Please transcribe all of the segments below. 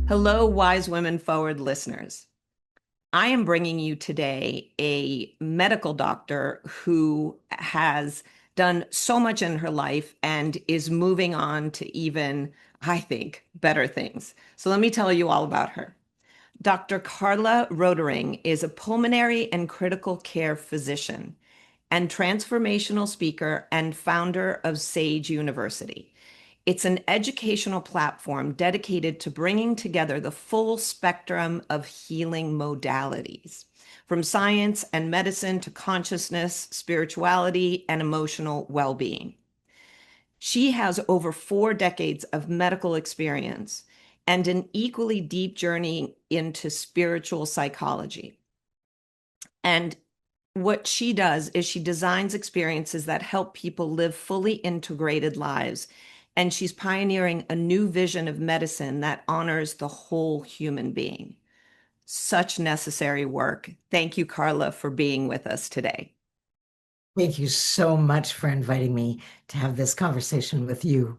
Hello, Wise Women Forward listeners. I am bringing you today a medical doctor who has done so much in her life and is moving on to even, I think, better things. So let me tell you all about her. Dr. Carla Rotering is a pulmonary and critical care physician and transformational speaker and founder of Sage University. It's an educational platform dedicated to bringing together the full spectrum of healing modalities, from science and medicine to consciousness, spirituality, and emotional well being. She has over 4 decades of medical experience and an equally deep journey into spiritual psychology. And what she does is she designs experiences that help people live fully integrated lives. And she's pioneering a new vision of medicine that honors the whole human being. Such necessary work. Thank you, Carla, for being with us today. Thank you so much for inviting me to have this conversation with you.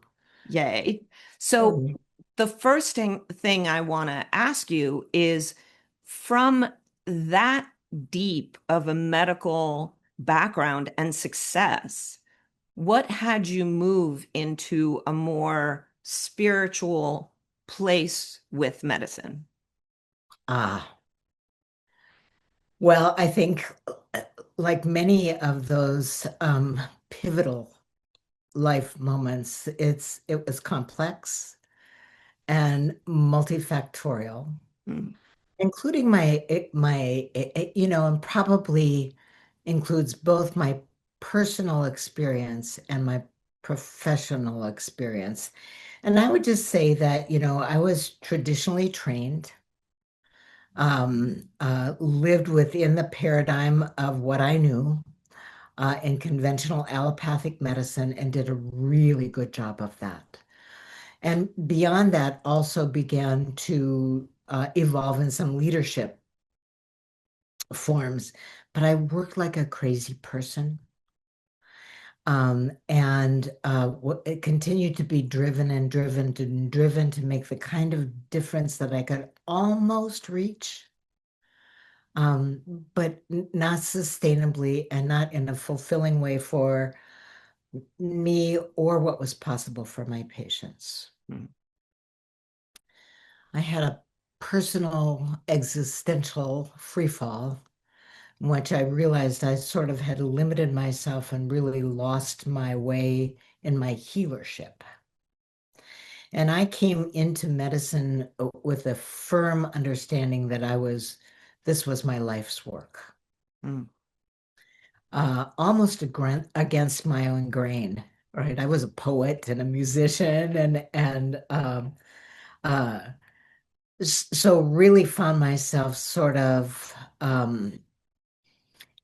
Yay. So, Mm. the first thing I want to ask you is from that deep of a medical background and success, what had you move into a more spiritual place with medicine? Ah, well, I think like many of those pivotal life moments, it was complex and multifactorial, Mm, including and probably includes both my personal experience and my professional experience. And I would just say that, I was traditionally trained, lived within the paradigm of what I knew in conventional allopathic medicine and did a really good job of that. And beyond that, also began to evolve in some leadership forms. But I worked like a crazy person. And it continued to be driven and driven to make the kind of difference that I could almost reach, um, but not sustainably and not in a fulfilling way for me or what was possible for my patients. mm, I had a personal existential freefall in which I realized I sort of had limited myself and really lost my way in my healership. And I came into medicine with a firm understanding that this was my life's work, mm, almost against my own grain, right? I was a poet and a musician and uh, so really found myself sort of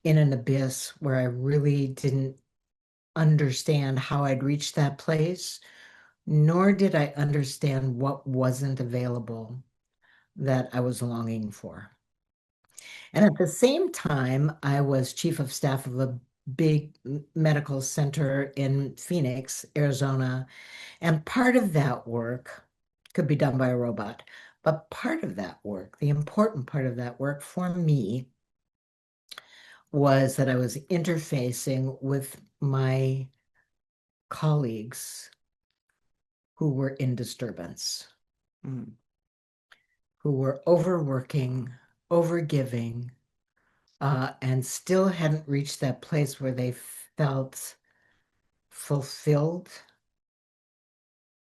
in an abyss where I really didn't understand how I'd reach that place, nor did I understand what wasn't available that I was longing for. And at the same time, I was chief of staff of a big medical center in Phoenix, Arizona. And part of that work could be done by a robot. But part of that work, the important part of that work for me, was that I was interfacing with my colleagues who were in disturbance, mm, who were overworking, overgiving, and still hadn't reached that place where they felt fulfilled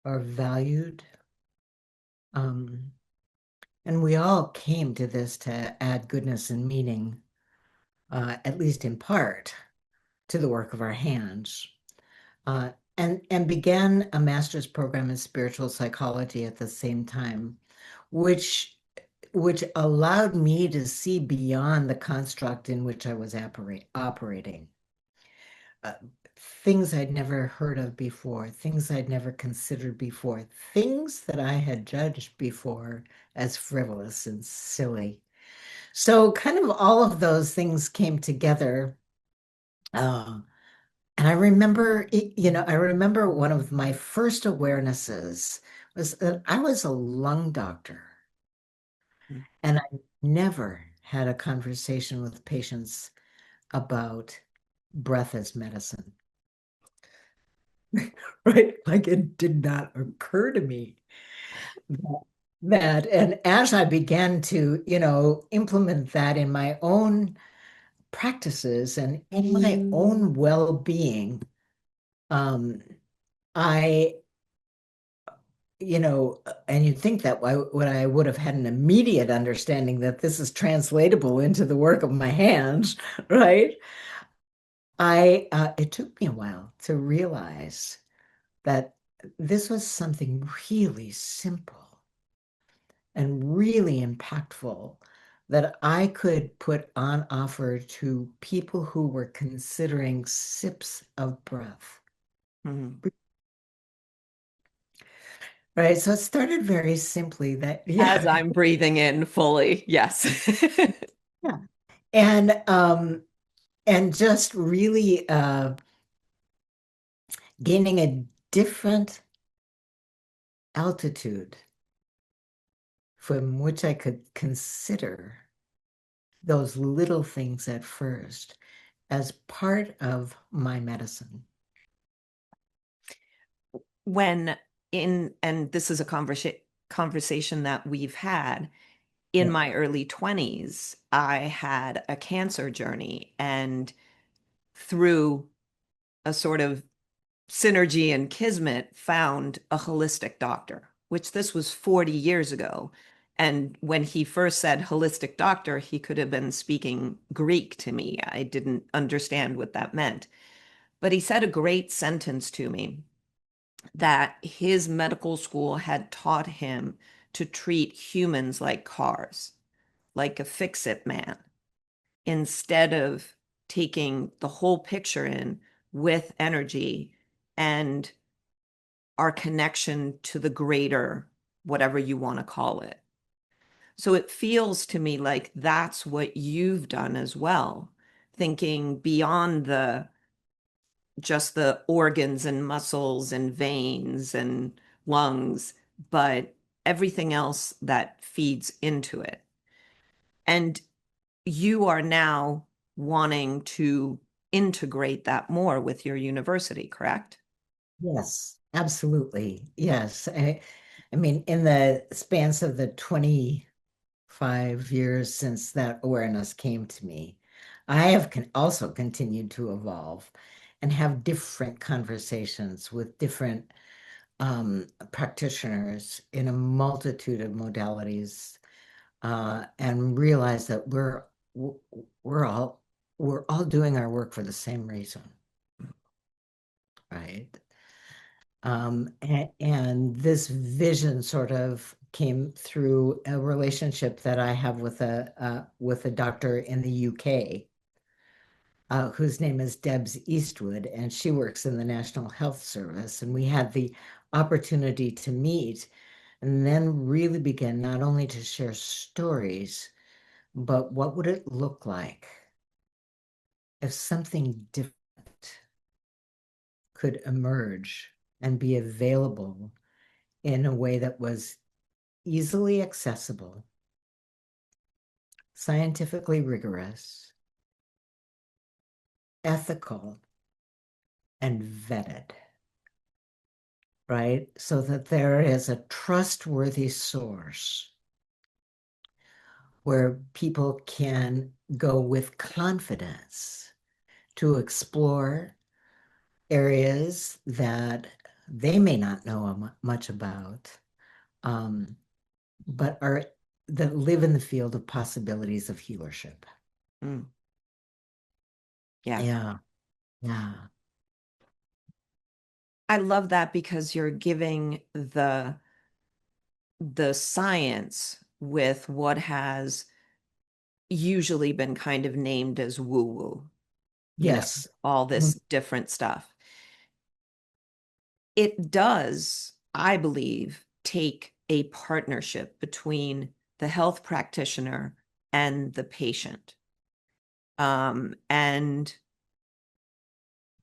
or valued. Um, and we all came to this to add goodness and meaning, at least in part, to the work of our hands. And began a master's program in spiritual psychology at the same time, which which allowed me to see beyond the construct in which I was operating. Uh, Things I'd never heard of before, things I'd never considered before, things that I had judged before as frivolous and silly. So, kind of all of those things came together. Uh, and I remember, I remember one of my first awarenesses was that I was a lung doctor. Mm. And I never had a conversation with patients about breath as medicine, right? Like it did not occur to me that, and as I began to, implement that in my own practices and in my own well-being, um, I, and you'd think that when I would have had an immediate understanding that this is translatable into the work of my hands, right? It took me a while to realize that this was something really simple and really impactful that I could put on offer to people who were considering sips of breath. Mhm. Right. So it started very simply that, As yeah, I'm breathing in fully. Yes. yeah. And just really gaining a different altitude from which I could consider those little things at first as part of my medicine. When and this is a conversation that we've had in Yeah. my early 20s, I had a cancer journey, and through a sort of synergy and kismet found a holistic doctor, which this was 40 years ago. And when he first said holistic doctor, he could have been speaking Greek to me. I didn't understand what that meant. But he said a great sentence to me, that his medical school had taught him to treat humans like cars, like a fix-it man, instead of taking the whole picture in with energy and our connection to the greater, whatever you want to call it. So it feels to me like that's what you've done as well, thinking beyond the just the organs and muscles and veins and lungs, but everything else that feeds into it. And you are now wanting to integrate that more with your university, correct? Yes, absolutely. Yes. I mean, in the spans of the 25 years since that awareness came to me, I have also continued to evolve and have different conversations with different practitioners in a multitude of modalities, and realize that we're all we're all doing our work for the same reason, right? And this vision sort of came through a relationship that I have with a doctor in the UK, whose name is Debs Eastwood, and she works in the National Health Service. And we had the opportunity to meet and then really begin not only to share stories, but what would it look like if something different could emerge and be available in a way that was easily accessible, scientifically rigorous, ethical, and vetted, right? So that there is a trustworthy source where people can go with confidence to explore areas that they may not know much about, um, but are that live in the field of possibilities of healership. Mm, yeah. Yeah, yeah. I love that because you're giving the science with what has usually been kind of named as woo woo, Yes. all Mm, this different stuff. It does, I believe, take a partnership between the health practitioner and the patient. And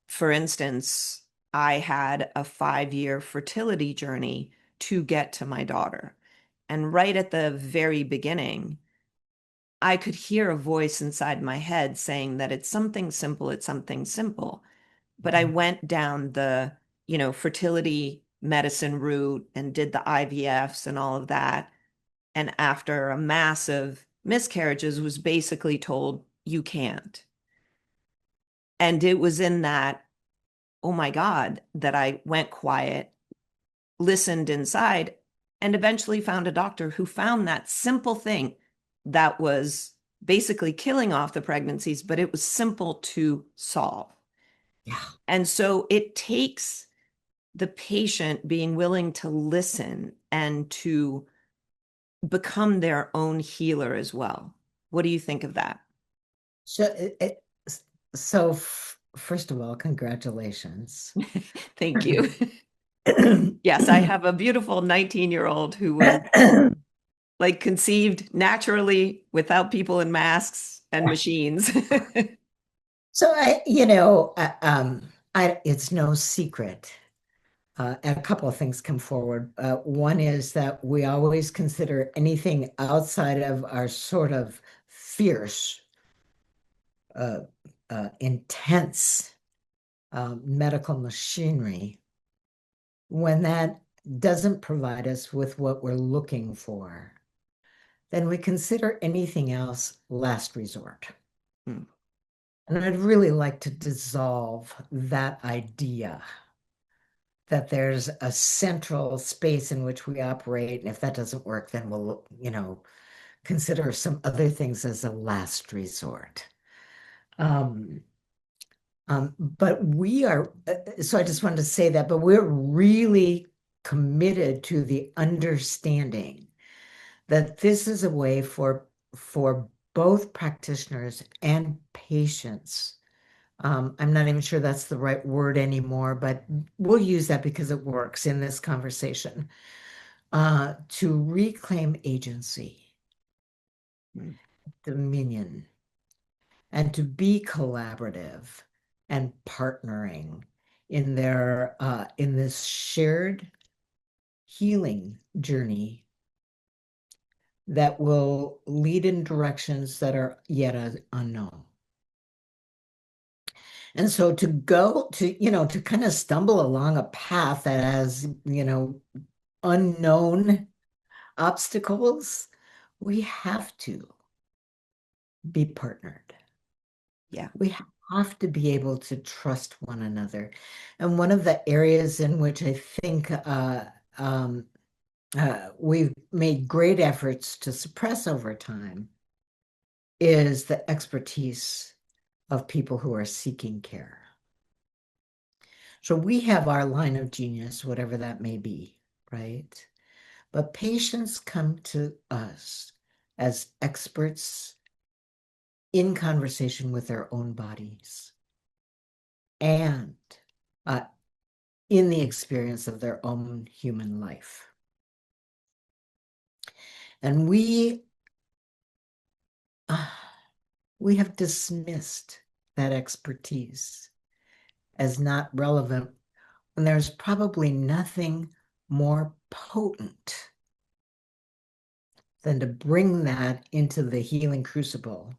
for instance, I had a 5-year fertility journey to get to my daughter. And right at the very beginning, I could hear a voice inside my head saying that it's something simple, it's something simple. But I went down the, fertility medicine route and did the IVFs and all of that. And after a massive miscarriages, was basically told, you can't. And it was in that, oh my God, that I went quiet, listened inside, and eventually found a doctor who found that simple thing that was basically killing off the pregnancies, but it was simple to solve. Yeah. And so it takes the patient being willing to listen and to become their own healer as well. What do you think of that? So, so first of all, congratulations. Thank you. Yes, I have a beautiful 19-year-old who was like conceived naturally without people in masks and machines. So it's no secret. And a couple of things come forward. One is that we always consider anything outside of our sort of fierce, uh, intense medical machinery when that doesn't provide us with what we're looking for, then we consider anything else last resort. Hmm. And I'd really like to dissolve that idea that there's a central space in which we operate. And if that doesn't work, then we'll, consider some other things as a last resort. Um, but we are, so I just wanted to say that, but we're really committed to the understanding that this is a way for both practitioners and patients. I'm not even sure that's the right word anymore, but we'll use that because it works in this conversation, to reclaim agency, Hmm. dominion, and to be collaborative and partnering in this shared healing journey that will lead in directions that are yet unknown. And so to go to, to kind of stumble along a path that has, unknown obstacles, we have to be partnered. Yeah. We have to be able to trust one another. And one of the areas in which I think we've made great efforts to suppress over time is the expertise of people who are seeking care. So we have our line of genius, whatever that may be, right? But patients come to us as experts in conversation with their own bodies and uh, in the experience of their own human life. And uh, we have dismissed that expertise as not relevant when there's probably nothing more potent than to bring that into the healing crucible,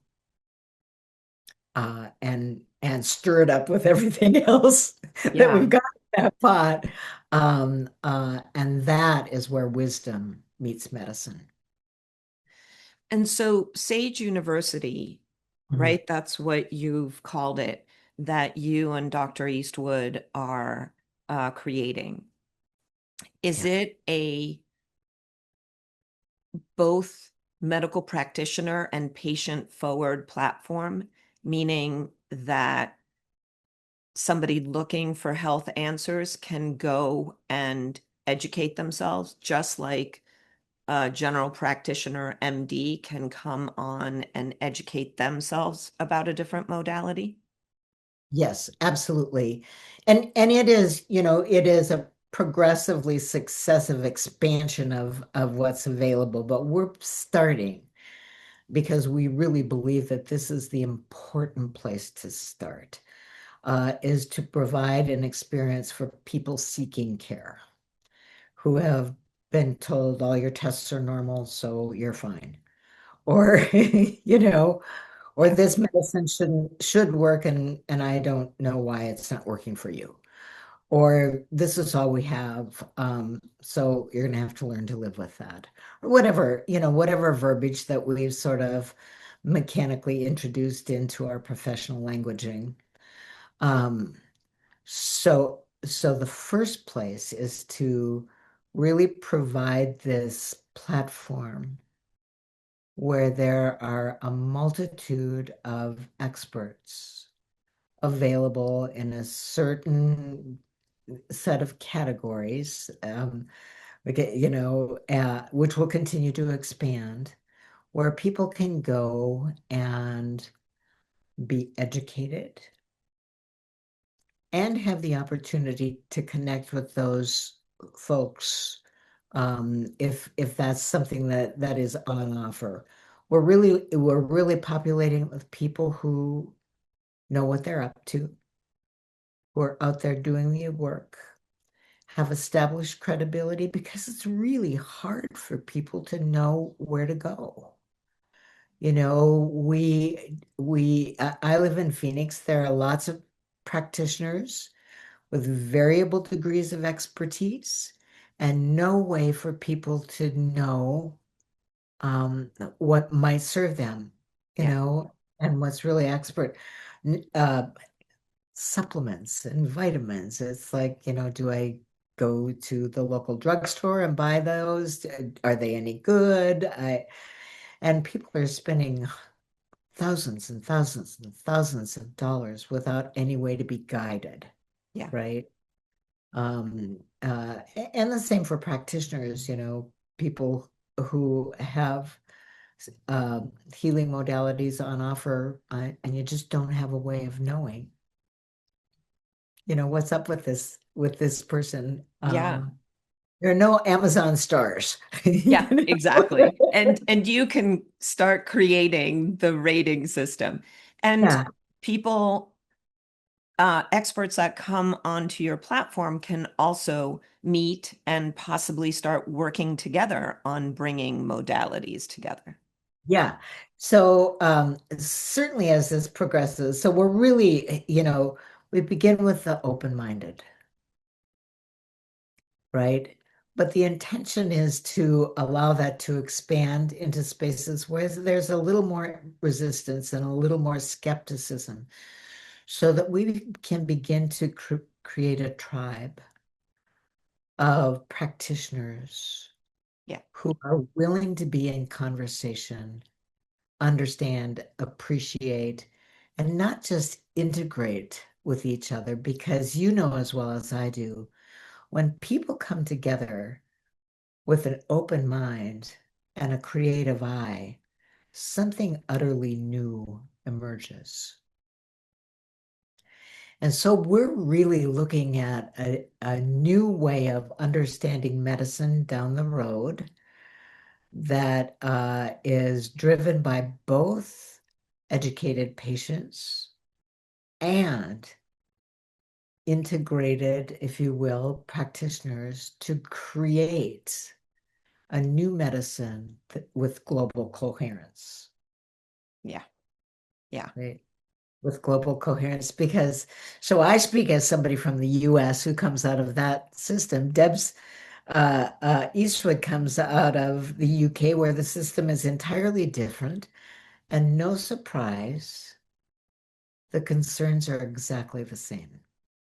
and stir it up with everything else that Yeah. we've got in that pot. And that is where wisdom meets medicine. And so Sage University, Mhm. right? That's what you've called it, that you and Dr. Eastwood are creating. Is Yeah. it a both medical practitioner and patient forward platform, meaning that somebody looking for health answers can go and educate themselves, just like a general practitioner, MD, can come on and educate themselves about a different modality? Yes, absolutely. And it is, it is a progressively successive expansion of what's available, but we're starting because we really believe that this is the important place to start, is to provide an experience for people seeking care who have been told all your tests are normal, so you're fine. Or, or Yeah. this medicine should work and I don't know why it's not working for you. Or this is all we have. So you're gonna have to learn to live with that. Or whatever, whatever verbiage that we've sort of mechanically introduced into our professional languaging. Um, so the first place is to really provide this platform where there are a multitude of experts available in a certain set of categories, which will continue to expand, where people can go and be educated and have the opportunity to connect with those folks, if that's something that is on offer. We're really populating it with people who know what they're up to, who are out there doing the work, have established credibility, because it's really hard for people to know where to go. I live in Phoenix. There are lots of practitioners with variable degrees of expertise and no way for people to know what might serve them, you Yeah. know, and what's really expert. Supplements and vitamins. It's like, do I go to the local drugstore and buy those? Are they any good? And people are spending thousands and thousands and thousands of dollars without any way to be guided, Yeah. right? And the same for practitioners, people who have healing modalities on offer, and you just don't have a way of knowing, what's up with this person. Yeah. There are no Amazon stars. Yeah, exactly. And you can start creating the rating system. And Yeah, people, experts that come onto your platform can also meet and possibly start working together on bringing modalities together. yeah. So certainly as this progresses, so we're really, we begin with the open-minded, right? But the intention is to allow that to expand into spaces where there's a little more resistance and a little more skepticism, so that we can begin to create a tribe of practitioners Yeah. who are willing to be in conversation, understand, appreciate, and not just integrate with each other, because you know as well as I do, when people come together with an open mind and a creative eye, something utterly new emerges. And so we're really looking at a new way of understanding medicine down the road that is driven by both educated patients and integrated, if you will, practitioners to create a new medicine with global coherence, Yeah. Yeah. right? With global coherence, because so I speak as somebody from the US who comes out of that system. Deb's Eastwood comes out of the UK, where the system is entirely different. And no surprise, the concerns are exactly the same,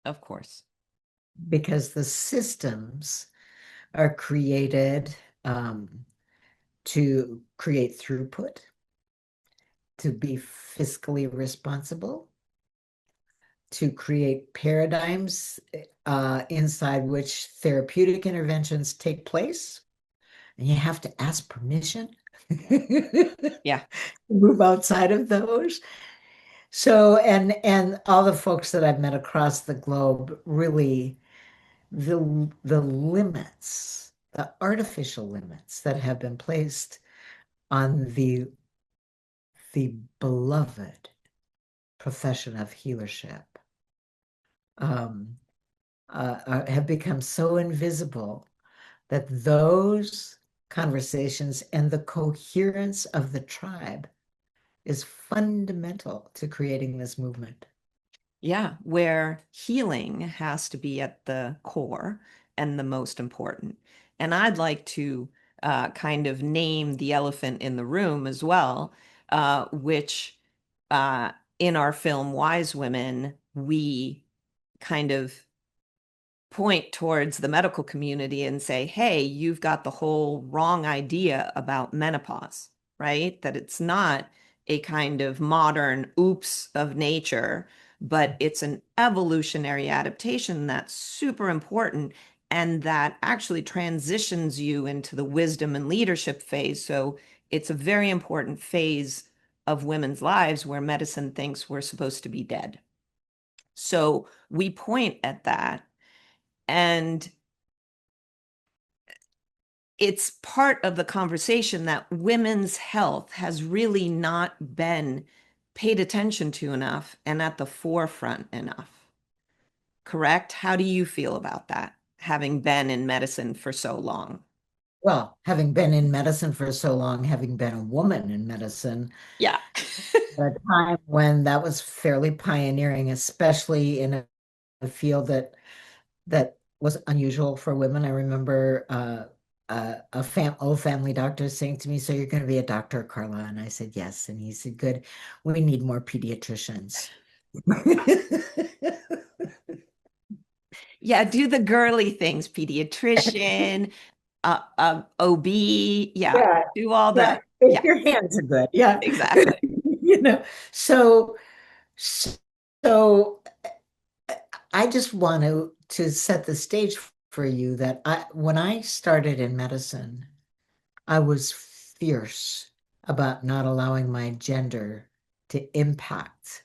Of course. because the systems are created to create throughput, to be fiscally responsible, to create paradigms inside which therapeutic interventions take place. And you have to ask permission to Yeah. move outside of those. So, and all the folks that I've met across the globe, really, the limits, the artificial limits that have been placed on the beloved profession of healership, have become so invisible that those conversations and the coherence of the tribe is fundamental to creating this movement. Yeah, where healing has to be at the core and the most important. And I'd like to kind of name the elephant in the room as well, which uh, in our film Wise Women, we kind of point towards the medical community and say, hey, you've got the whole wrong idea about menopause, right? That it's not a kind of modern oops of nature, but it's an evolutionary adaptation that's super important and that actually transitions you into the wisdom and leadership phase. So it's a very important phase of women's lives where medicine thinks we're supposed to be dead. So we point at that. And it's part of the conversation that women's health has really not been paid attention to enough and at the forefront enough. Correct? How do you feel about that, having been in medicine for so long? Well, having been in medicine for so long, having been a woman in medicine, Yeah. at a time when that was fairly pioneering, especially in a field that was unusual for women. I remember old family doctor saying to me, "So you're going to be a doctor, Carla?" And I said, "Yes." And he said, "Good. We need more pediatricians." Yeah, do the girly things, pediatrician, OB. Yeah, Yeah, do all yeah. the, If yeah, your hands are good, yeah. exactly. You know, so so I just want to set the stage for you that when I started in medicine, I was fierce about not allowing my gender to impact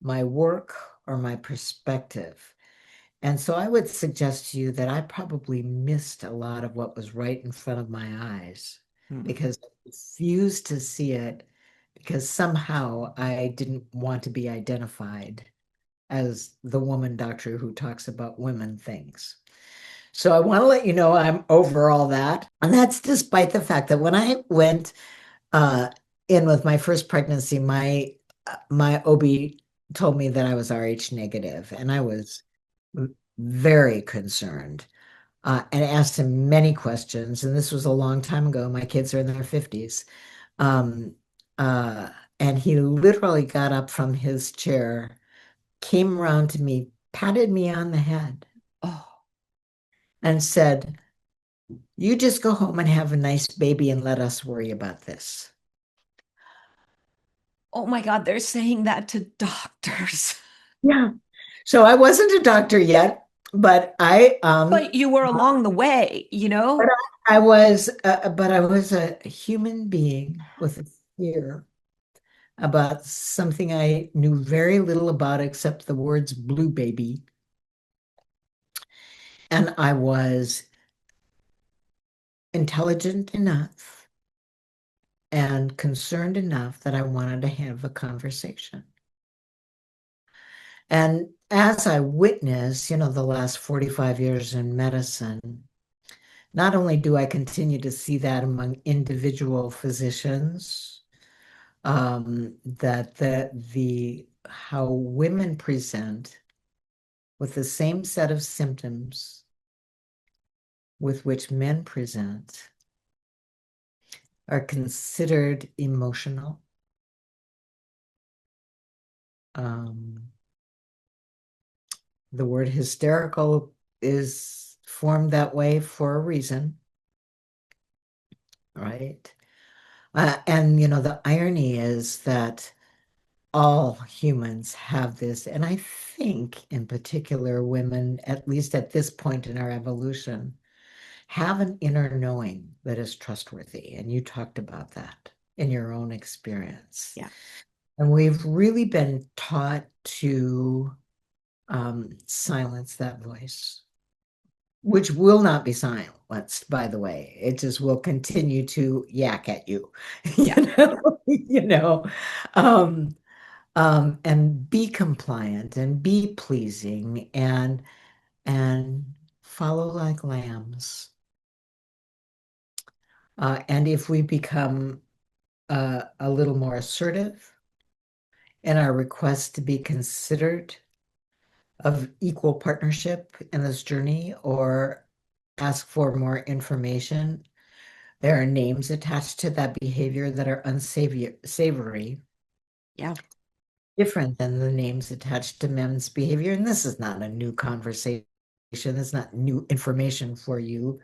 my work or my perspective. And so I would suggest to you that I probably missed a lot of what was right in front of my eyes Hmm. because I refused to see it because somehow I didn't want to be identified as the woman doctor who talks about women things. So I want to let you know I'm over all that. And that's despite the fact that when I went uh, in with my first pregnancy, my OB told me that I was RH negative, and I was very concerned and asked him many questions. And this was a long time ago. My kids are in their 50s. Um, uh, and he literally got up from his chair, came around to me, patted me on the head, Oh, and said, "You just go home and have a nice baby and let us worry about this." oh my God, they're saying that to doctors. Yeah. So I wasn't a doctor yet, but But you were along the way, you but know? I was a human being with a fear about something I knew very little about except the words blue baby. And I was intelligent enough and concerned enough that I wanted to have a conversation. And as I witnessed, the last 45 years in medicine, not only do I continue to see that among individual physicians, that the how women present with the same set of symptoms with which men present are considered emotional. Um, the word hysterical is formed that way for a reason, right? And the irony is that all humans have this, and I think in particular women, at least at this point in our evolution, have an inner knowing that is trustworthy. And you talked about that in your own experience. Yeah. And we've really been taught to silence that voice, which will not be silenced, by the way. It just will continue to yak at you, Yeah. you know, um, and be compliant and be pleasing and follow like lambs. And if we become a little more assertive in our request to be considered of equal partnership in this journey or ask for more information, there are names attached to that behavior that are unsavory, Yeah. different than the names attached to men's behavior. And this is not a new conversation. It's not new information for you.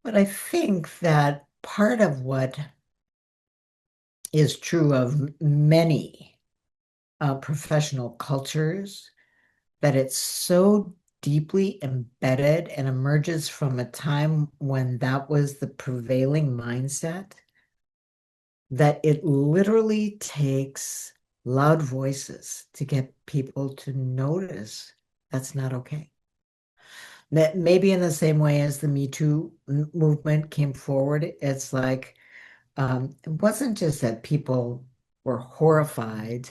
But I think that part of what is true of many professional cultures, that it's so deeply embedded and emerges from a time when that was the prevailing mindset, that it literally takes loud voices to get people to notice that's not okay. That maybe in the same way as the Me Too movement came forward, it's like it wasn't just that people were horrified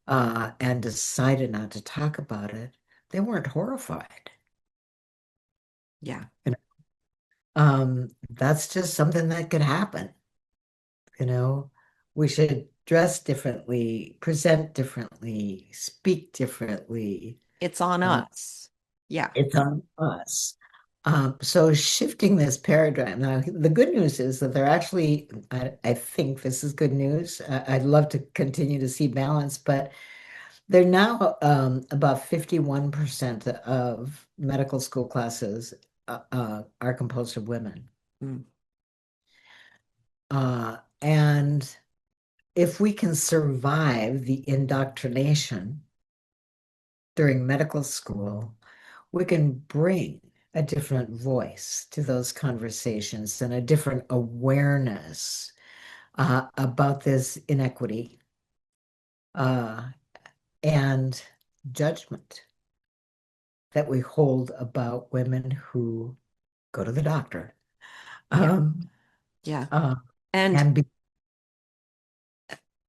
and decided not to talk about it. They weren't horrified. Yeah. You that's just something that could happen. You know, we should dress differently, present differently, speak differently. It's on Uh, us. Yeah. it's on us. So shifting this paradigm. Now, the good news is that they're actually, I think this is good news. I'd love to continue to see balance, but they're now about 51% of medical school classes are composed of women. Mm. And if we can survive the indoctrination during medical school, we can bring a different voice to those conversations and a different awareness about this inequity uh, and judgment that we hold about women who go to the doctor. Yeah. Um, Yeah. uh, And and be,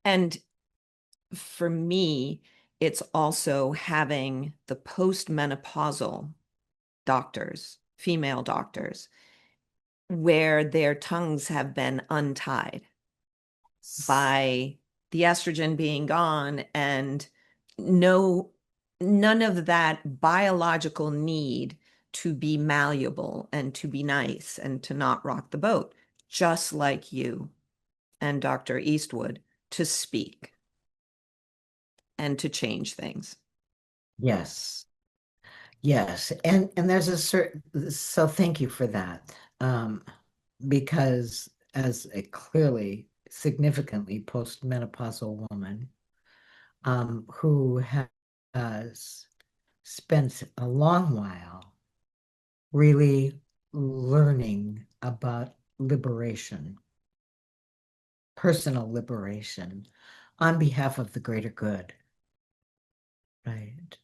and for me, it's also having the postmenopausal doctors, female doctors, where their tongues have been untied by the estrogen being gone and no none of that biological need to be malleable and to be nice and to not rock the boat, just like you and Dr. Eastwood, to speak and to change things. yes, yes, and there's a certain, so thank you for that, because as a clearly significantly postmenopausal woman, who has spent a long while really learning about liberation, personal liberation on behalf of the greater good, right?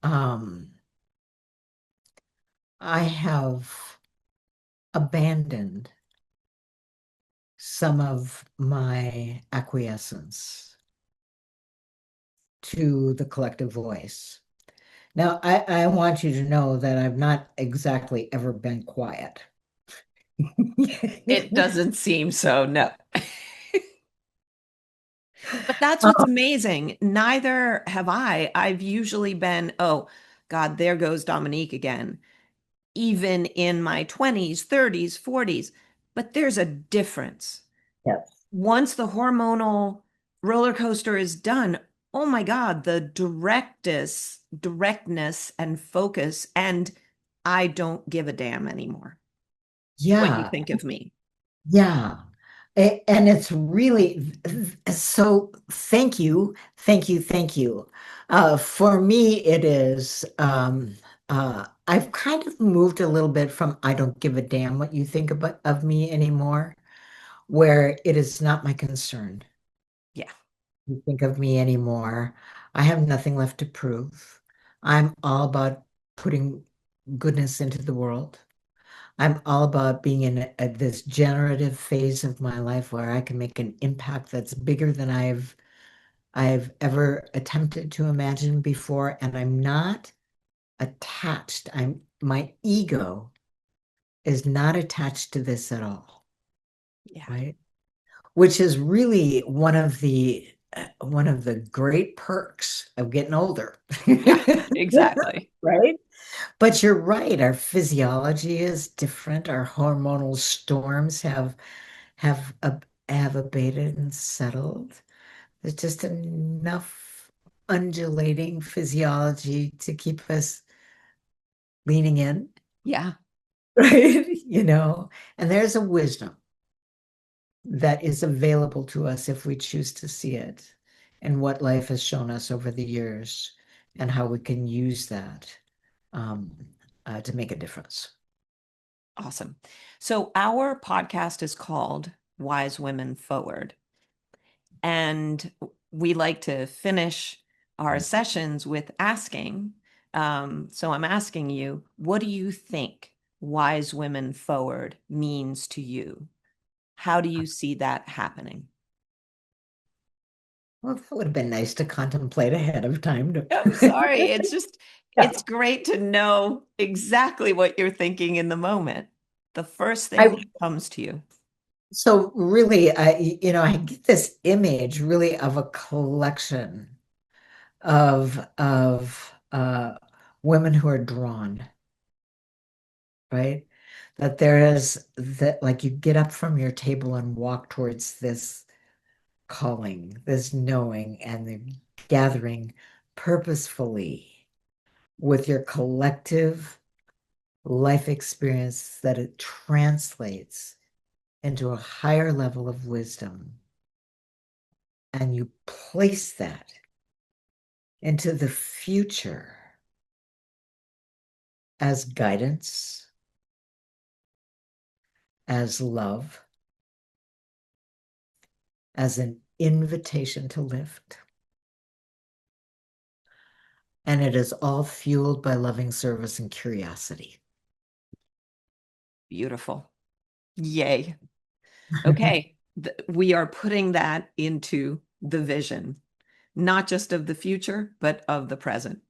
Um, I have abandoned some of my acquiescence to the collective voice. Now, I want you to know that I've not exactly ever been quiet. It doesn't seem so, no. But that's what's Um, amazing. Neither have I. I've usually been, oh, God, there goes Dominique again, even in my 20s, 30s, 40s. But there's a difference. yes. Once the hormonal roller coaster is done, oh my God, the directness and focus, and I don't give a damn anymore what you Yeah, think of me. yeah. And it's really so thank you, thank you, thank you. For me, it is I've kind of moved a little bit from I don't give a damn what you think about of me anymore, where it is not my concern Yeah, you think of me anymore. I have nothing left to prove. I'm all about putting goodness into the world. I'm all about being in this generative phase of my life where I can make an impact that's bigger than I've ever attempted to imagine before, and I'm not attached. I'm my ego is not attached to this at all. Yeah. right? Which is really one of the great perks of getting older. Yeah, exactly. Right? But you're right, our physiology is different. Our hormonal storms have abated and settled. There's just enough undulating physiology to keep us leaning in, Yeah. right? And there's a wisdom that is available to us if we choose to see it, and what life has shown us over the years, and how we can use that um, to make a difference. Awesome. So our podcast is called Wise Women Forward. And we like to finish our sessions with asking. So I'm asking you, what do you think Wise Women Forward means to you? How do you see that happening? Well, that would have been nice to contemplate ahead of time. I'm sorry. It's just, Yeah. it's great to know exactly what you're thinking in the moment. The first thing I that comes to you. So really, I get this image really of a collection of women who are drawn, right? That there is that like you get up from your table and walk towards this calling, this knowing, and the gathering purposefully with your collective life experience that it translates into a higher level of wisdom. And you place that into the future as guidance, as love, as an invitation to lift. And it is all fueled by loving service and curiosity. Beautiful. Yay. Okay. We are putting that into the vision, not just of the future, but of the present.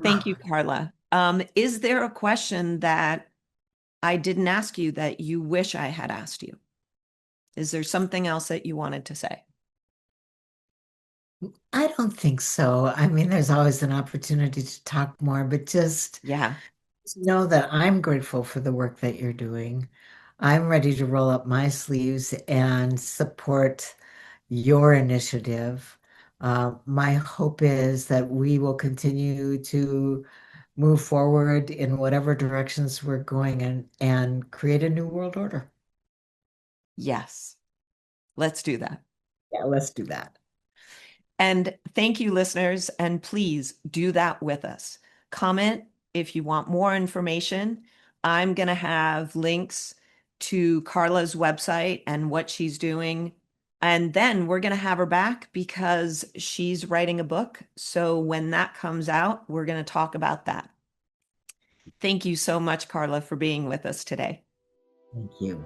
Thank you, Carla. Is there a question that I didn't ask you that you wish I had asked you? Is there something else that you wanted to say? I don't think so. I mean, there's always an opportunity to talk more, but just Yeah. know that I'm grateful for the work that you're doing. I'm ready to roll up my sleeves and support your initiative. My hope is that we will continue to move forward in whatever directions we're going in and create a new world order. Yes. Let's do that. Yeah, let's do that. And thank you, listeners. And please do that with us. Comment if you want more information. I'm going to have links to Carla's website and what she's doing. And then we're going to have her back because she's writing a book. So when that comes out, we're going to talk about that. Thank you so much, Carla, for being with us today. Thank you.